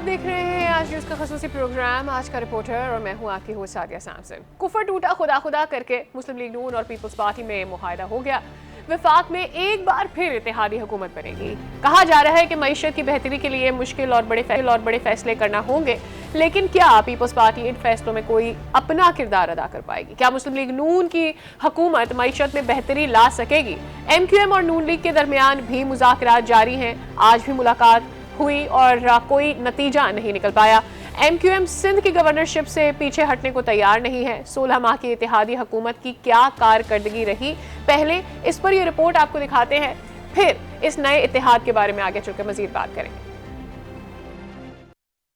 देख रहे हैं आज न्यूज़ का ख़ुसूसी प्रोग्राम आज का रिपोर्टर और मैं हूं आपकी होस्ट सादिया सैमसन। कुफर टूटा खुदा खुदा करके मुस्लिम लीग नून और पीपल्स पार्टी में मुआहदा हो गया। वफाक में एक बार फिर इत्तेहादी हुकूमत बनेगी। कहा जा रहा है कि मईशत की बेहतरी के लिए मुश्किल और बड़े फैसले करना होंगे, लेकिन क्या पीपल्स पार्टी इन फैसलों में कोई अपना किरदार अदा कर पाएगी? क्या मुस्लिम लीग नून की हुकूमत मईशत में बेहतरी ला सकेगी? MQM और नून लीग के दरमियान भी मुज़ाकरात जारी हैं। आज भी मुलाकात हुई और कोई नतीजा नहीं निकल पाया। MQM सिंध की गवर्नरशिप से पीछे हटने को तैयार नहीं है। 16 माह की इत्तेहादी हुकूमत की क्या कारकर्दगी रही, पहले इस पर ये रिपोर्ट आपको दिखाते हैं, फिर इस नए इत्तेहाद के बारे में आगे चलकर मजीद बात करेंगे।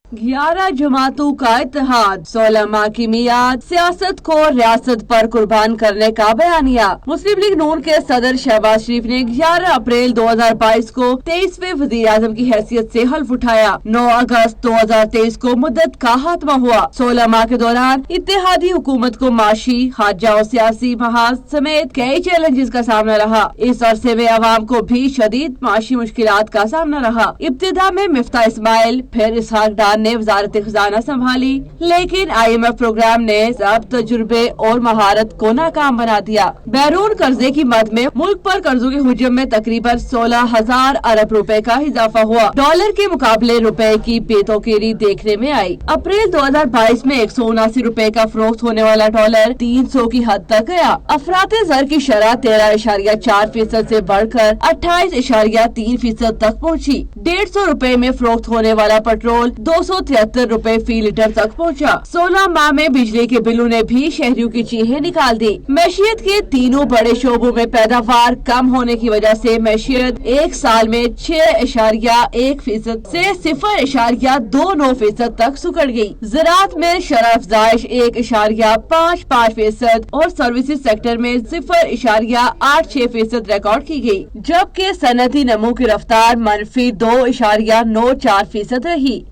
11 जमातों का इत्तेहाद, 16 माह की मियाद, सियासत को रियासत पर कुर्बान करने का बयानिया। मुस्लिम लीग नून के सदर शहबाज शरीफ ने 11 अप्रैल 2022 को 23वें वज़ीर आज़म की हैसियत से हल्फ उठाया। 9 अगस्त 2023 को मुद्दत का खात्मा हुआ। 16 माह के दौरान इत्तेहादी हुकूमत को माशी, हाजा और सियासी महाज समेत कई चैलेंजेस का सामना रहा। इस अरसे में आवाम को भी शदीद माशी मुश्किलात का सामना रहा। इब्तिदा में मिफ्ता इस्माइल, फिर इसहाक डार ने वजारत खजाना संभाली, लेकिन IMF प्रोग्राम ने सब तजुर्बे और महारत को नाकाम बना दिया। बैरून कर्जे की मद में मुल्क पर कर्जों के हुजूम में तकरीबन 16,000 अरब रुपए का इजाफा हुआ। डॉलर के मुकाबले रुपए की बेतौकीरी देखने में आई। अप्रैल 2022 में 179 रुपए का फरोख्त होने वाला डॉलर 300 की हद तक गया। अफराते ज़र की शरह 13.4% से बढ़कर 28.3% तक पहुँची। 150 रुपए में फरोख्त होने वाला पेट्रोल 273 रुपए फी लीटर तक पहुंचा। 16 माह में बिजली के बिलों ने भी शहरियों की चीखें निकाल दी। मैशियत के तीनों बड़े शोबों में पैदावार कम होने की वजह से मैशियत एक साल में 6.1% से 0.29% तक सुकड़ गई। ज़राअत में शरह अफजाइश 1.55% और सर्विसेज सेक्टर में 0.86% रिकॉर्ड की गई, जबकि सनती नमो की रफ्तार -2.94% रही।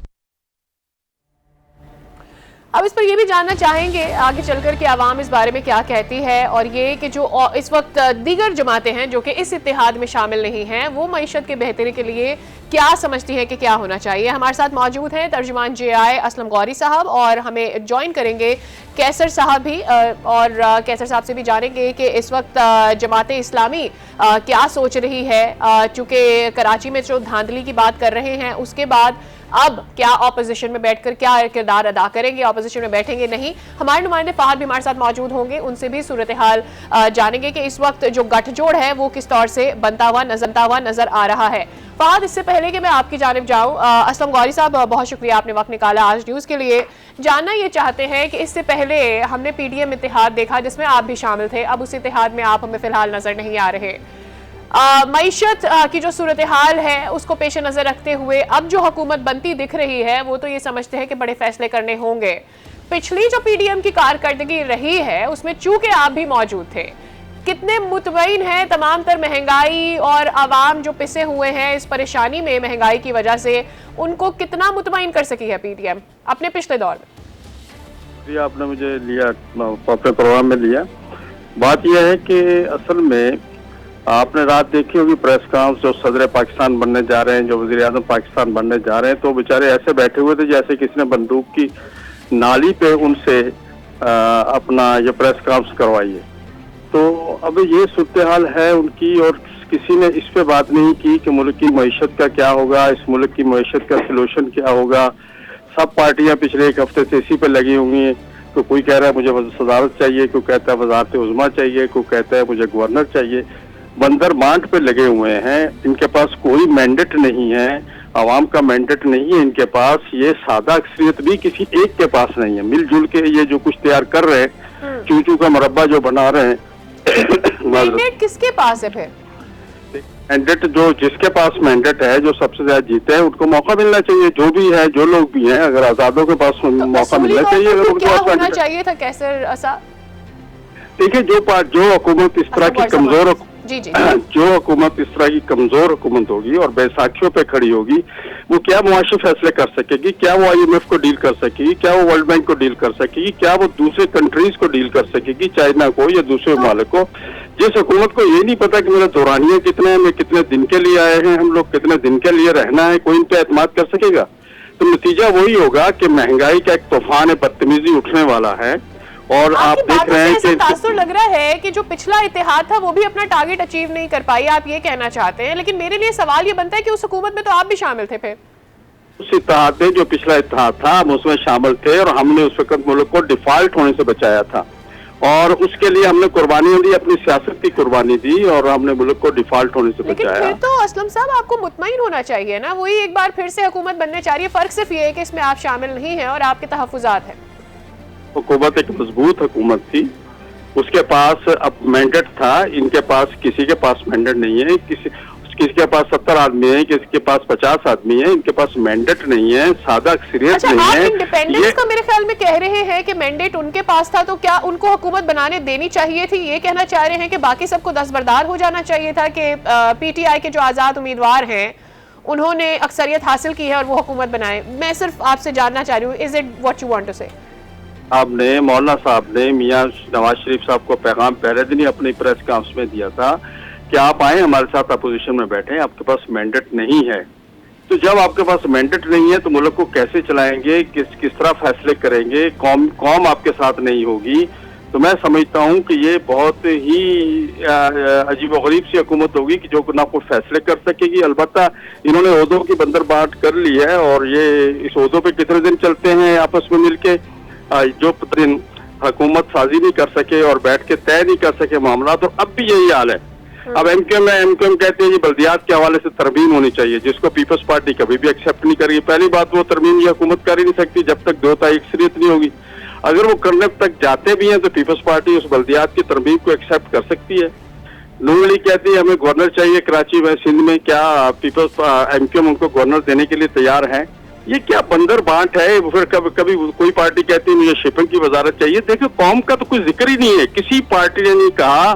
अब इस पर ये भी जानना चाहेंगे आगे चलकर कि आवाम इस बारे में क्या कहती है, और ये कि जो इस वक्त दीगर जमातें हैं जो कि इस इत्तेहाद में शामिल नहीं हैं, वो मईशत के बेहतरी के लिए क्या समझती हैं कि क्या होना चाहिए। हमारे साथ मौजूद हैं तर्जुमान JI असलम गौरी साहब, और हमें ज्वाइन करेंगे कैसर साहब भी, और कैसर साहब से भी जानेंगे कि इस वक्त जमात इस्लामी क्या सोच रही है। चूँकि कराची में जो धांधली की बात कर रहे हैं, उसके बाद अब क्या ऑपोजिशन में बैठकर क्या किरदार अदा करेंगे, ऑपोजिशन में बैठेंगे नहीं। हमारे नुमाइंदे फहद भी हमारे साथ मौजूद होंगे, उनसे भी सूरत हाल जानेंगे कि इस वक्त जो गठजोड़ है वो किस तौर से बनता हुआ नजर आ रहा है। फहद, इससे पहले कि मैं आपकी जानिब जाऊं, असलम गौरी साहब बहुत शुक्रिया आपने वक्त निकाला आज न्यूज़ के लिए। जानना ये चाहते हैं कि इससे पहले हमने PDM इत्तेहाद देखा जिसमें आप भी शामिल थे, अब उस इत्तेहाद में आप हमें फिलहाल नजर नहीं आ रहे। मईशत की जो सूरत हाल है उसको पेश नज़र रखते हुए अब जो हुकूमत बनती दिख रही है, वो तो ये समझते हैं कि बड़े फैसले करने होंगे। पिछली जो PDM की कारकर्दगी रही है उसमें चूंकि आप भी मौजूद थे, कितने मुतमईन हैं तमाम तर महंगाई और आवाम जो पिसे हुए हैं इस परेशानी में महंगाई की वजह से, उनको कितना मुतमईन कर सकी है PDM अपने पिछले दौर में? जी, आपने मुझे लिया अपने प्रोग्राम में लिया। बात यह है कि असल में आपने रात देखी होगी प्रेस कॉन्फ्रेंस, जो सदर पाकिस्तान बनने जा रहे हैं, जो वज़ीर आज़म पाकिस्तान बनने जा रहे हैं, तो बेचारे ऐसे बैठे हुए थे जैसे किसी ने बंदूक की नाली पे उनसे अपना ये प्रेस कॉन्फ्रेंस करवाई है। तो अब ये सूरत हाल है उनकी, और किसी ने इस पे बात नहीं की कि मुल्क की मईशत का क्या होगा, इस मुल्क की मईशत का सलूशन क्या होगा। सब पार्टियां पिछले एक हफ्ते से इसी पे लगी हुई हैं। तो कोई कह रहा है मुझे सदारत चाहिए, कोई कहता है वज़ारत उज़्मा चाहिए, कोई कहता है मुझे गवर्नर चाहिए। बंदर बांट पे लगे हुए हैं, इनके पास कोई मैंडेट नहीं है, आवाम का मैंडेट नहीं है इनके पास। ये सादा अक्सरियत भी किसी एक के पास नहीं है। मिलजुल के ये जो कुछ तैयार कर रहे हैं, चूचू का मुरब्बा जो बना रहे हैं, मैंडेट किसके पास है? फिर मैंडेट जो जिसके पास मैंडेट है, जो सबसे ज्यादा जीते हैं, उनको मौका मिलना चाहिए। जो भी है, जो लोग भी हैं, अगर आजादों के पास मौका मिलना चाहिए। अगर उनके पास होना चाहिए था कैसर साहब? देखिए, जो हुकूमत इस तरह की कमजोर जो हुकूमत इस तरह की कमजोर हुकूमत होगी और बैसाखियों पे खड़ी होगी, वो क्या मुआशी फैसले कर सकेगी? क्या वो IMF को डील कर सकेगी? क्या वो वर्ल्ड बैंक को डील कर सकेगी? क्या वो दूसरे कंट्रीज को डील कर सकेगी, चाइना को या दूसरे मालिक को? जिस हुकूमत को ये नहीं पता कि मेरे दौरानिया कितने हैं, मैं कितने दिन के लिए आए हैं, हम लोग कितने दिन के लिए रहना है, कोई इन पे एतमाद कर सकेगा? तो नतीजा वही होगा कि महंगाई का एक तूफान है, बदतमीजी उठने वाला है। और आप देख रहे हैं कि तासुर लग रहा है कि जो पिछला इत्तेहाद था वो भी अपना टारगेट अचीव नहीं कर पाई, आप ये कहना चाहते हैं। लेकिन मेरे लिए सवाल ये बनता है कि उस हुकूमत में तो आप भी शामिल थे, फिर उस इत्तेहाद में जो पिछला इत्तेहाद था हम उसमें शामिल थे और हमने उस वक्त मुल्क को डिफॉल्ट होने से बचाया था और उसके लिए हमने कुर्बानियां दी, अपनी सियासत की कुर्बानी दी और हमने मुल्क को डिफॉल्ट होने से लेकिन बचाया। फिर तो असलम साहब आपको मुतमईन होना चाहिए ना, वही एक बार फिर से हुकूमत बनने चाहिए। फर्क सिर्फ ये है कि इसमें आप शामिल नहीं हैं और आपके तहफ्फुज़ात हैं। हुकूमत एक मजबूत हुकूमत थी, उसके पास अब मैंडेट था, इनके पास किसी के पास मैंडेट नहीं है। किसी के पास 70 आदमी है, किसी के पास 50 आदमी है, इनके पास मैंडेट नहीं है, सादा अक्सरियत नहीं है। इंडिपेंडेंस का मेरे ख्याल में कह रहे हैं कि मैंडेट उनके पास था, तो क्या उनको हुकूमत बनाने देनी चाहिए थी? ये कहना चाह रहे हैं कि बाकी सबको दस्तबरदार हो जाना चाहिए था कि पीटीआई के जो आज़ाद उम्मीदवार हैं उन्होंने अक्सरियत हासिल की है और वो हुकूमत बनाए। मैं सिर्फ आपसे जानना चाह रही हूँ, is it what you want to say? आपने मौलाना साहब ने मियां नवाज शरीफ साहब को पैगाम पहले दिन ही अपनी प्रेस कॉन्फ्रेंस में दिया था कि आप आए हमारे साथ अपोजिशन में बैठे, आपके पास मैंडेट नहीं है। तो जब आपके पास मैंडेट नहीं है तो मुल्क को कैसे चलाएंगे, किस तरह फैसले करेंगे? कौम आपके साथ नहीं होगी। तो मैं समझता हूं कि ये बहुत ही अजीबोगरीब सी हुकूमत होगी कि जो ना कोई फैसले कर सकेगी। अलबत्ता इन्होंने ओहदों की बंदरबाट कर ली है और ये इस ओहदों पे कितने दिन चलते हैं आपस में मिलके, जो दिन हुकूमत साजी नहीं कर सके और बैठ के तय नहीं कर सके मामला, तो अब भी यही हाल है। अब एमक्यूएम कहते हैं ये बल्दियात के हवाले से तरमीम होनी चाहिए, जिसको पीपल्स पार्टी कभी भी एक्सेप्ट नहीं करेगी। पहली बात, वो तरमीम ये हुकूमत कर ही नहीं सकती जब तक 2 तारीख अक्सरियत नहीं होगी। अगर वो करने तक जाते भी हैं तो पीपल्स पार्टी उस बल्दियात की तरमीम को एक्सेप्ट कर सकती है। नून लीग कहती है हमें गवर्नर चाहिए कराची में, सिंध में, क्या पीपल्स एमक्यूएम उनको गवर्नर देने के लिए तैयार है? ये क्या बंदर बांट है? फिर कभी कोई पार्टी कहती है मुझे शिपिंग की वजारत चाहिए। देखो, कौम का तो कोई जिक्र ही नहीं है। किसी पार्टी ने नहीं कहा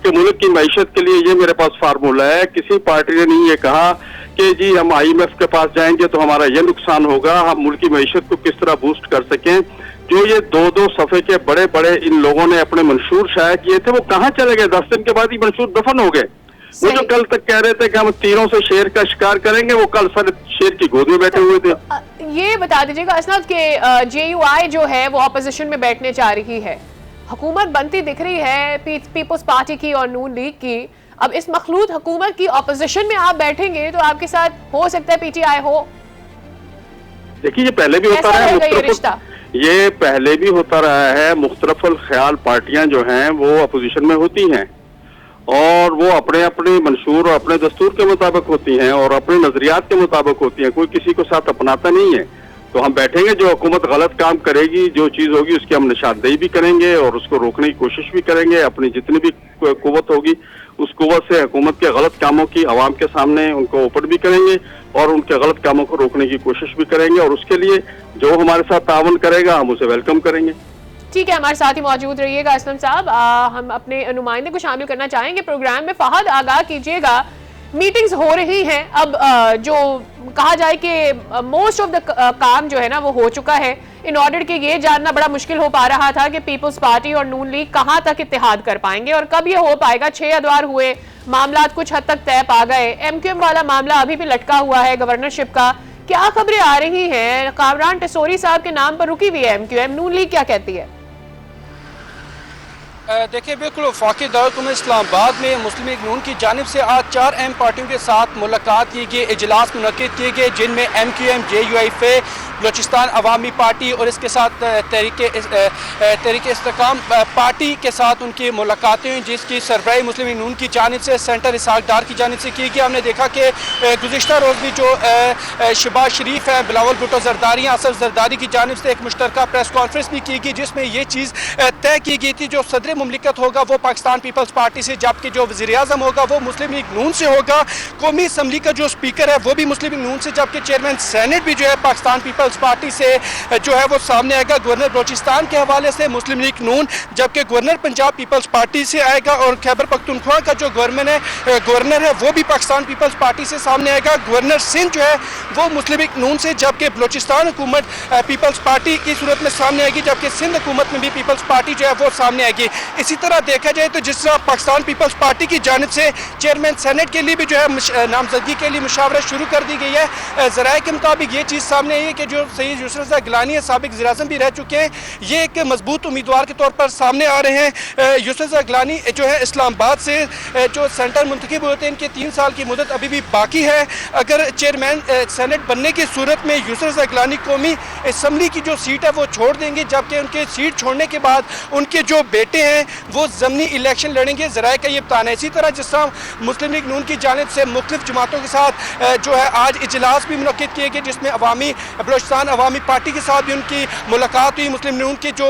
कि मुल्क की मईशत के लिए ये मेरे पास फार्मूला है। किसी पार्टी ने नहीं ये कहा कि जी हम IMF के पास जाएंगे तो हमारा ये नुकसान होगा, हम मुल्क की मईशत को किस तरह बूस्ट कर सकें। जो ये 2-2 सफ़े के बड़े बड़े इन लोगों ने अपने मंशूर शाया किए थे, वो कहाँ चले गए? 10 दिन के बाद ही मंशूर दफन हो गए। वो जो कल तक कह रहे थे कि हम तीरों से शेर का शिकार करेंगे, वो कल सारे शेर की गोद में बैठे हुए थे। ये बता दीजिएगा असनद के JUI जो है वो ऑपोजिशन में बैठने जा रही है, हुकूमत बनती दिख रही है पीपल्स पार्टी की और नून लीग की। अब इस मखलूत हुकूमत की ऑपोजिशन में आप बैठेंगे तो आपके साथ हो सकता है PTI हो। देखिए, ये पहले भी होता रहा है, ये पहले भी होता रहा है। मुख्तलिफ ख्याल पार्टियां जो हैं वो अपोजिशन में होती हैं और वो अपने अपने मंशूर और अपने दस्तूर के मुताबिक होती हैं और अपने नजरियात के मुताबिक होती हैं, कोई किसी को साथ अपनाता नहीं है। तो हम बैठेंगे, जो हुकूमत गलत काम करेगी, जो चीज होगी उसकी हम निशानदेही भी करेंगे और उसको रोकने की कोशिश भी करेंगे। अपनी जितनी भी कुव्वत होगी उस कुव्वत से हुकूमत के गलत कामों की आवाम के सामने उनको ओपन भी करेंगे और उनके गलत कामों को रोकने की कोशिश भी करेंगे और उसके लिए जो हमारे साथ तावन करेगा हम उसे वेलकम करेंगे। ठीक है, हमारे साथ ही मौजूद रहिएगा असलम साहब। हम अपने नुमाइंदे को शामिल करना चाहेंगे प्रोग्राम में। फहद, आगाह कीजिएगा, मीटिंग्स हो रही हैं। अब जो कहा जाए कि मोस्ट ऑफ द काम जो है ना वो हो चुका है। इन ऑर्डर के ये जानना बड़ा मुश्किल हो पा रहा था कि पीपल्स पार्टी और नून लीग कहां तक इत्तेहाद कर पाएंगे और कब ये हो पाएगा। 6 अदवार हुए, मामला कुछ हद तक तय पा गए। MQM वाला मामला अभी भी लटका हुआ है गवर्नरशिप का। क्या खबरें आ रही हैं? कामरान टेसोरी साहब के नाम पर रुकी हुई है MQM, नून लीग क्या कहती है? देखिए, बिल्कुल वफाकी दारुल इस्लामाबाद में मुस्लिम लीग नून की जानिब से आज 4 अहम पार्टियों के साथ मुलाकात की गई, इजलास मुनक्किद किए गए, जिनमें MQM, JUI, बलोचिस्तान अवामी पार्टी और इसके साथ तहरीक इस्तेकाम पार्टी के साथ उनकी मुलाकातें हुई, जिसकी सरबराही मुस्लिम लीग नून की जानिब से सेंटर इसहाक डार की जानिब से की गई। हमने देखा कि गुज़िश्ता रोज़ भी जो शहबाज शरीफ है, बिलावल भुट्टो जरदारी, असफ जरदारी की जानिब से एक मुश्तरका प्रेस कॉन्फ्रेंस भी की गई, जिसमें ये चीज़ तय की गई थी जो सदर मुमलिकत होगा वो पाकिस्तान पीपल्स पार्टी से, जबकि जो वज़ीर आज़म होगा वो मुस्लिम लीग नून से होगा। कौमी असम्बली का जो स्पीकर है वो भी मुस्लिम लीग नून से, जबकि चेयरमैन सेनेट भी जो है पाकिस्तान पीपल्स पीपल्स पार्टी से जो है वो सामने आएगा गवर्नर बलोचिस्तान के हवाले से मुस्लिम लीग नून, जबकि गवर्नर पंजाब पीपल्स पार्टी से आएगा और खैबर पख्तूनख्वा का जो गवर्नर है वो भी पाकिस्तान पीपल्स पार्टी से सामने आएगा। गवर्नर सिंध जो है वो मुस्लिम लीग नून से, जबकि बलोचिस्तान हुकूमत पीपल्स पार्टी की सूरत में सामने आएगी, जबकि सिंध हुकूमत में भी पीपल्स पार्टी जो है वो सामने आएगी। इसी तरह देखा जाए तो जिस तरह पाकिस्तान पीपल्स पार्टी की जानिब से चेयरमैन सेनेट के लिए भी जो है नामजदगी के लिए मुशावरत शुरू कर दी गई है। ज़राए के मुताबिक ये चीज़ सामने आई है कि जो सैयद यूसुफ रज़ा गिलानी है, साबिक वज़ीर-ए-आज़म भी रह चुके हैं, ये एक मजबूत उम्मीदवार के तौर पर सामने आ रहे हैं। यूसुफ रज़ा गिलानी जो है इस्लामाबाद से जो सेंटर मुंतखब होते हैं, इनके 3 साल की मुदत अभी भी बाकी है। अगर चेयरमैन सेनेट बनने की सूरत में यूसुफ रज़ा गिलानी कौमी असम्बली की जो सीट है वो छोड़ देंगे, जबकि उनके सीट छोड़ने के बाद उनके जो बेटे हैं वो ज़मनी इलेक्शन लड़ेंगे। ज़राए का ये बताना है। इसी तरह जिस तरह मुस्लिम लीग नून की जानिब से मुख्तलिफ जमातों के साथ जो है आज इजलास भी मुनक्किद किए गए, जिसमें बलोचिस्तान अवामी पार्टी के साथ भी उनकी मुलाकात हुई। मुस्लिम नून के जो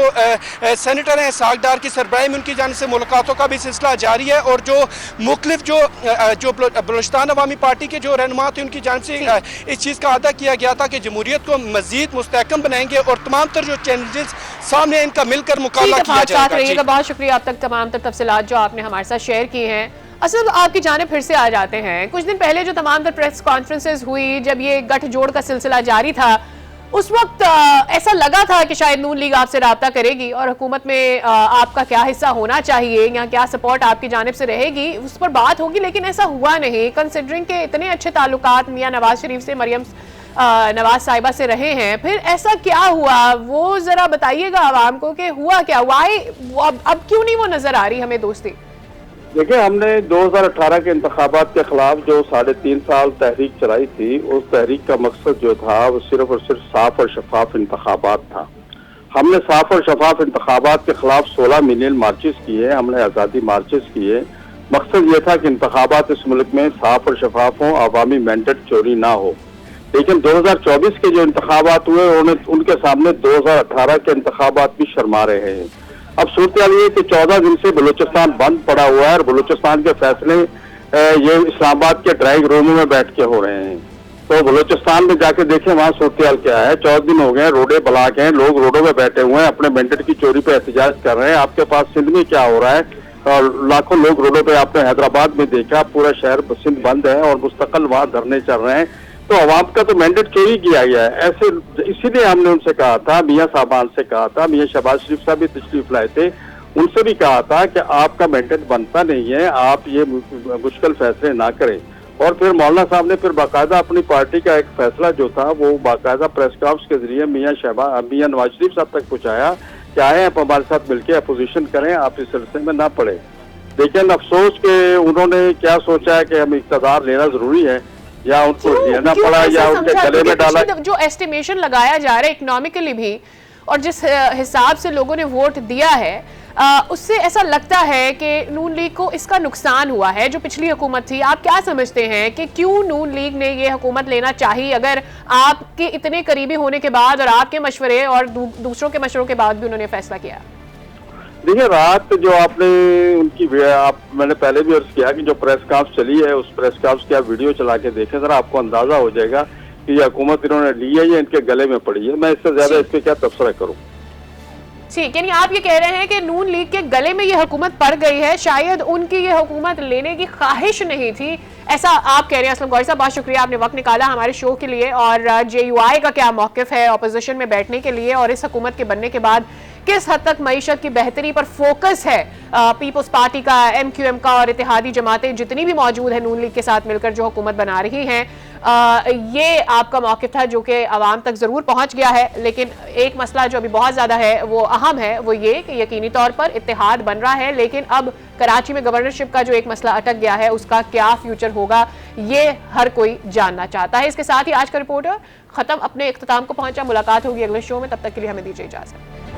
सेनेटर हैं सागदार की सरबराही में उनकी जानिब से मुलाकातों का भी सिलसिला जारी है और जो मुख्तलिफ जो बलोचिस्तान अवामी पार्टी के जो रहनुमा थे उनकी जानिब से इस चीज़ का अदा किया गया था कि जमहूरियत को मजीद मुस्तहकम बनाएंगे और तमाम तर जो चैलेंजेस सामने इनका मिलकर मुकाबला किया जाएगा। बहुत शुक्रिया आप तक तमाम तर तफसीलात जो आपने हमारे साथ शेयर की हैं। असल आपकी जानिब फिर से आ जाते हैं। कुछ दिन पहले जो तमाम तर प्रेस कॉन्फ्रेंसेस हुई, जब ये गठजोड़ का सिलसिला जारी था, उस वक्त ऐसा लगा था कि शायद नून लीग आपसे राब्ता करेगी और हुकूमत में आपका क्या हिस्सा होना चाहिए या क्या सपोर्ट आपकी जानिब से रहेगी, उस पर बात होगी, लेकिन ऐसा हुआ नहीं। कंसिडरिंग के इतने अच्छे ताल्लुकात मियां नवाज शरीफ से, मरियम नवाज साहिबा से रहे हैं, फिर ऐसा क्या हुआ वो जरा बताइएगा आवाम को कि हुआ क्या, वाई अब क्यों नहीं वो नजर आ रही हमें दोस्ती? देखिए, हमने 2018 के इंतखाबात के खिलाफ जो 3.5 साल तहरीक चलाई थी, उस तहरीक का मकसद जो था वो सिर्फ और सिर्फ साफ और शफाफ इंतखाबात था। हमने साफ और शफाफ इंतखाबात के खिलाफ 16 मिलियन मार्चेस किए, हमने आज़ादी मार्चेस किए। मकसद ये था कि इंतखाबात इस मुल्क में साफ और शफाफ हों, अवामी मैंडेट चोरी ना हो। लेकिन 2024 के जो इंतखाबात हुए उनके सामने 2018 के इंतखाबात भी शर्मा रहे हैं। अब सूरत ये कि 14 दिन से बलूचिस्तान बंद पड़ा हुआ है और बलूचिस्तान के फैसले ये इस्लामाबाद के ड्राइंग रूमों में बैठ के हो रहे हैं। तो बलूचिस्तान में जाके देखें वहाँ सूरत क्या है। 14 दिन हो गए, रोडे ब्लॉक हैं, लोग रोडों में बैठे हुए हैं, अपने मैंडेट की चोरी पे एहतजाज कर रहे हैं। आपके पास सिंध में क्या हो रहा है, और लाखों लोग रोडों पे, आपने हैदराबाद में देखा पूरा शहर सिंध बंद है और मुस्तकिल वहाँ धरने चल रहे हैं। तो अवाम का तो मैंडेट चोरी किया गया है। ऐसे इसीलिए हमने उनसे कहा था, मियां साहबान से कहा था, मियां शहबाज शरीफ साहब भी तशरीफ लाए थे, उनसे भी कहा था कि आपका मैंडेट बनता नहीं है, आप ये मुश्किल फैसले ना करें। और फिर मौलाना साहब ने फिर बाकायदा अपनी पार्टी का एक फैसला जो था वो बाकायदा प्रेस कॉन्फ्रेंस के जरिए मियां नवाज शरीफ साहब तक पहुँचाया कि आए आप हमारे साथ मिलकर अपोजिशन करें, आप इस सिलसिले में ना पड़े। लेकिन अफसोस के उन्होंने क्या सोचा है कि हम इक़्तिदार लेना जरूरी है, या उनको लेना पड़ा या उनके गले में डाला। जो एस्टिमेशन लगाया जा रहा है इकोनॉमिकली भी और जिस हिसाब से लोगों ने वोट दिया है, उससे ऐसा लगता है कि नून लीग को इसका नुकसान हुआ है जो पिछली हुकूमत थी। आप क्या समझते हैं कि क्यों नून लीग ने ये हुकूमत लेना चाहिए, अगर आपके इतने करीबी होने के बाद और आपके मशवरे और दूसरों के मशवरों के बाद भी उन्होंने फैसला किया? देखिए, रात जो आपने उनकी मैंने पहले भी अर्ज किया कि जो प्रेस कॉन्फ्रेंस चली है, उस प्रेस कॉन्फ्रेंस की आप वीडियो चला के देखें जरा, आपको अंदाजा हो जाएगा कि ये हुकूमत इन्होंने ली है या इनके गले में पड़ी है। मैं इससे ज्यादा इस पे क्या तबसरा करूं। ठीक, यानी आप ये कह रहे हैं कि नून लीग के गले में ये हुकूमत पड़ गई है, शायद उनकी ये हुकूमत लेने की ख्वाहिश नहीं थी, ऐसा आप कह रहे हैं। असलम गौहर साहब, बहुत शुक्रिया, आपने वक्त निकाला हमारे शो के लिए। और JUI का क्या मौक़िफ़ है अपोजिशन में बैठने के लिए, और इस हुकूमत के बनने के बाद किस हद तक मईशत की बेहतरी पर फोकस है पीपल्स पार्टी का, MQM का और इत्तेहादी जमातें जितनी भी मौजूद है नून लीग के साथ मिलकर जो हुकूमत बना रही हैं, ये आपका मौक़िफ़ था जो कि आवाम तक ज़रूर पहुँच गया है। लेकिन एक मसला जो अभी बहुत ज़्यादा है, वो अहम है, वो ये कि यकीनी तौर पर इत्तेहाद बन रहा है, लेकिन अब कराची में गवर्नरशिप का जो एक मसला अटक गया है, उसका क्या फ्यूचर होगा, ये हर कोई जानना चाहता है। इसके साथ ही आज का रिपोर्टर ख़त्म अपने इख्तिताम को पहुँचा। मुलाकात होगी अगले शो में, तब तक के लिए हमें दीजिए इजाज़त।